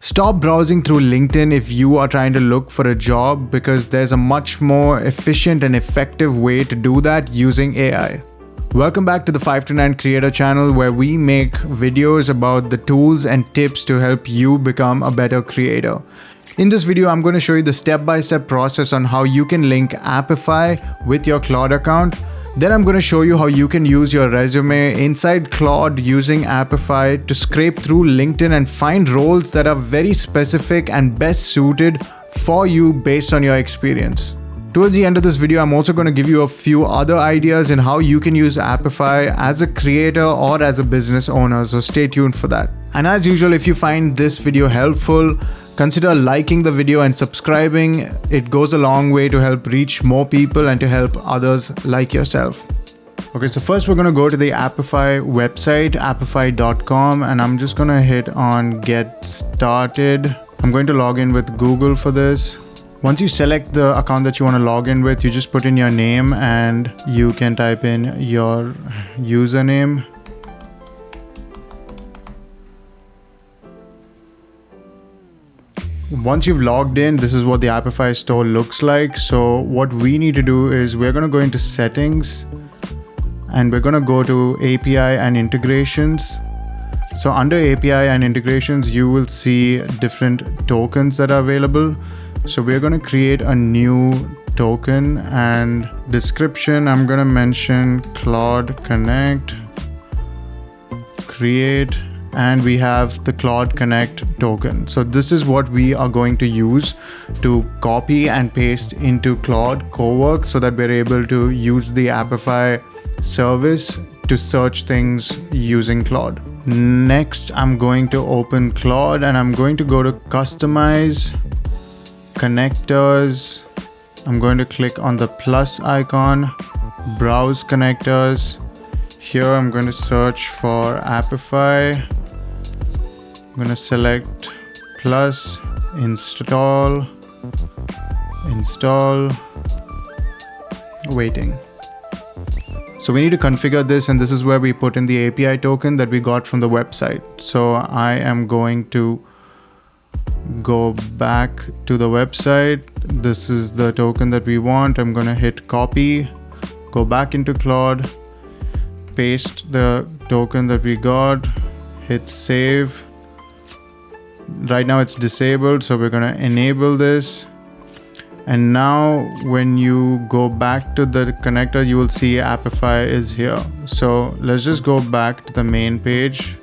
Stop browsing through LinkedIn if you are trying to look for a job, because there's a much more efficient and effective way to do that using AI. Welcome back to the 5 to 9 Creator channel, where we make videos about the tools and tips to help you become a better creator. In this video, I'm going to show you the step-by-step process on how you can link Apify with your Claude account. Then I'm going to show you how you can use your resume inside Claude using Apify to scrape through LinkedIn and find roles that are very specific and best suited for you based on your experience. Towards the end of this video, I'm also going to give you a few other ideas in how you can use Apify as a creator or as a business owner, so stay tuned for that. And as usual, if you find this video helpful, consider liking the video and subscribing. It goes a long way to help reach more people and to help others like yourself. Okay, so first we're going to go to the Apify website, apify.com, and I'm just going to hit on get started. I'm going to log in with Google for this. Once you select the account that you want to log in with, you just put in your name and you can type in your username. Once you've logged in, this is what the Apify store looks like. So what we need to do is we're going to go into settings and we're going to go to API and integrations. So under API and integrations, you will see different tokens that are available. So we're going to create a new token, and description, I'm going to mention Claude Connect, create, and we have the Claude Connect token. So this is what we are going to use to copy and paste into Claude Cowork so that we're able to use the Apify service to search things using Claude. Next, I'm going to open Claude and I'm going to go to Customize, Connectors. I'm going to click on the plus icon, Browse Connectors. Here I'm going to search for Apify. I'm going to select plus, install, waiting. So we need to configure this, and this is where we put in the API token that we got from the website. So I am going to go back to the website. This is the token that we want. I'm going to hit copy, go back into Claude, paste the token that we got, hit save. Right now it's disabled, so we're going to enable this. And now when you go back to the connector, you will see Apify is here. So let's just go back to the main page.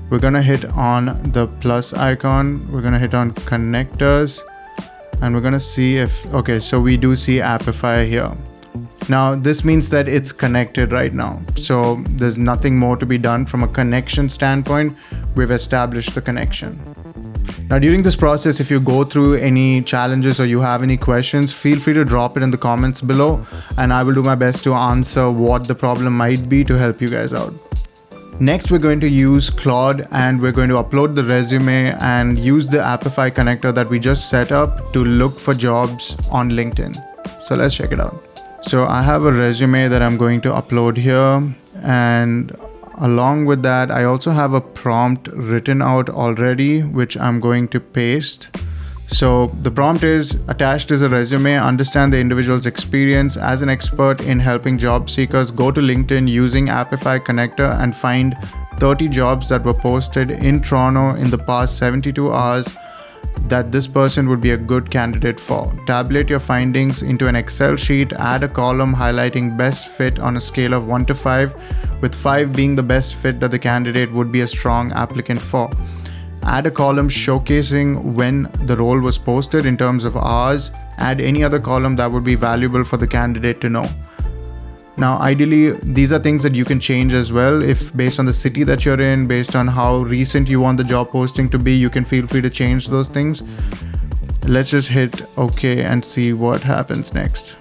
We're going to hit on the plus icon. We're going to hit on connectors and we're going to see if, okay, so we do see Apify here. Now this means that it's connected right now. So there's nothing more to be done from a connection standpoint. We've established the connection. Now during this process, if you go through any challenges or you have any questions, feel free to drop it in the comments below and I will do my best to answer what the problem might be to help you guys out. Next, we're going to use Claude and we're going to upload the resume and use the Apify connector that we just set up to look for jobs on LinkedIn. So let's check it out. So I have a resume that I'm going to upload here, and along with that, I also have a prompt written out already, which I'm going to paste. So the prompt is, attached is a resume, understand the individual's experience as an expert in helping job seekers go to LinkedIn using Apify connector and find 30 jobs that were posted in Toronto in the past 72 hours that this person would be a good candidate for. Tabulate your findings into an Excel sheet, add a column highlighting best fit on a scale of 1 to 5, with 5 being the best fit that the candidate would be a strong applicant for. Add a column showcasing when the role was posted in terms of hours. Add any other column that would be valuable for the candidate to know. Now, ideally, these are things that you can change as well. If based on the city that you're in, based on how recent you want the job posting to be, you can feel free to change those things. Let's just hit OK and see what happens next.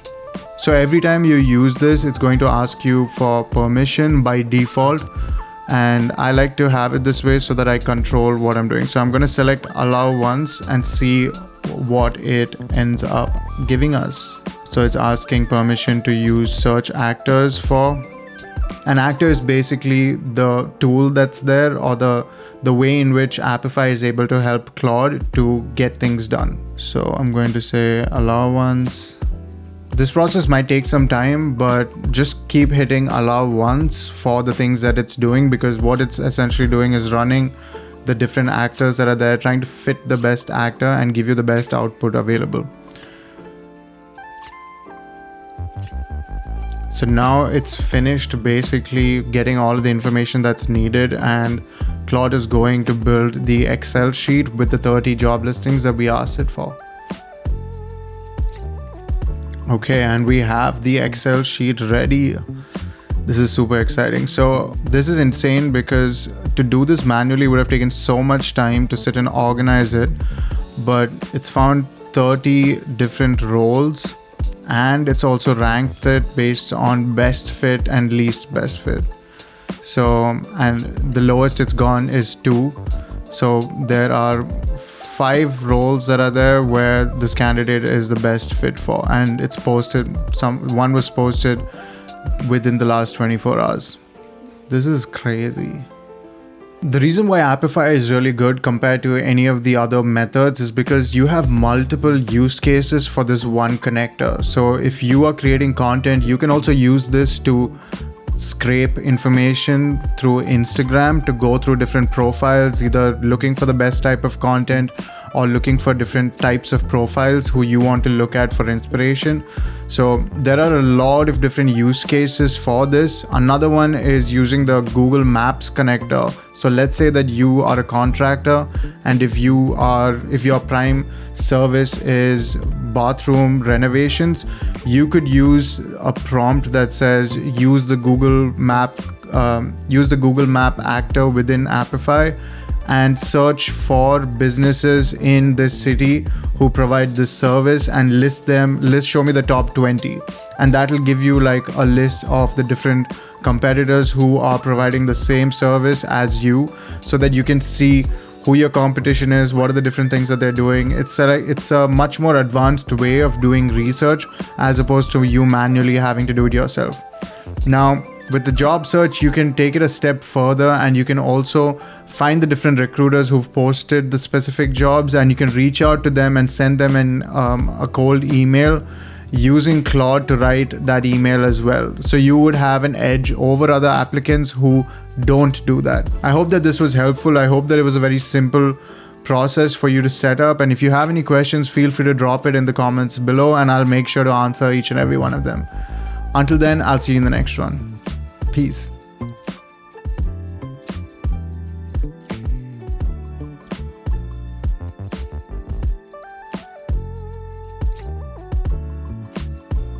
So every time you use this, it's going to ask you for permission by default. And I like to have it this way so that I control what I'm doing. So I'm going to select allow once and see what it ends up giving us. So it's asking permission to use search actors for. An actor is basically the tool that's there, or the the way in which Apify is able to help Claude to get things done. So I'm going to say allow once. This process might take some time, but just keep hitting allow once for the things that it's doing, because what it's essentially doing is running the different actors that are there, trying to fit the best actor and give you the best output available. So now it's finished basically getting all of the information that's needed, and Claude is going to build the Excel sheet with the 30 job listings that we asked it for. Okay, and we have the Excel sheet ready. This is super exciting. So this is insane, because to do this manually would have taken so much time to sit and organize it, but it's found 30 different roles, and it's also ranked it based on best fit and least best fit. So, and the lowest it's gone is 2. So there are 5 roles that are there where this candidate is the best fit for, and it's posted, one was posted within the last 24 hours. This is crazy. The reason why Apify is really good compared to any of the other methods is because you have multiple use cases for this one connector. So if you are creating content, you can also use this to scrape information through Instagram to go through different profiles, either looking for the best type of content or looking for different types of profiles who you want to look at for inspiration. So there are a lot of different use cases for this. Another one is using the Google Maps connector. So let's say that you are a contractor, and if your prime service is bathroom renovations, you could use a prompt that says use the Google Map actor within Apify and search for businesses in this city who provide this service and show me the top 20, and that will give you like a list of the different competitors who are providing the same service as you, so that you can see who your competition is, what are the different things that they're doing. It's a much more advanced way of doing research as opposed to you manually having to do it yourself. Now, with the job search, you can take it a step further, and you can also find the different recruiters who've posted the specific jobs, and you can reach out to them and send them a cold email using Claude to write that email as well. So you would have an edge over other applicants who don't do that. I hope that this was helpful. I hope that it was a very simple process for you to set up. And if you have any questions, feel free to drop it in the comments below, and I'll make sure to answer each and every one of them. Until then, I'll see you in the next one. Peace.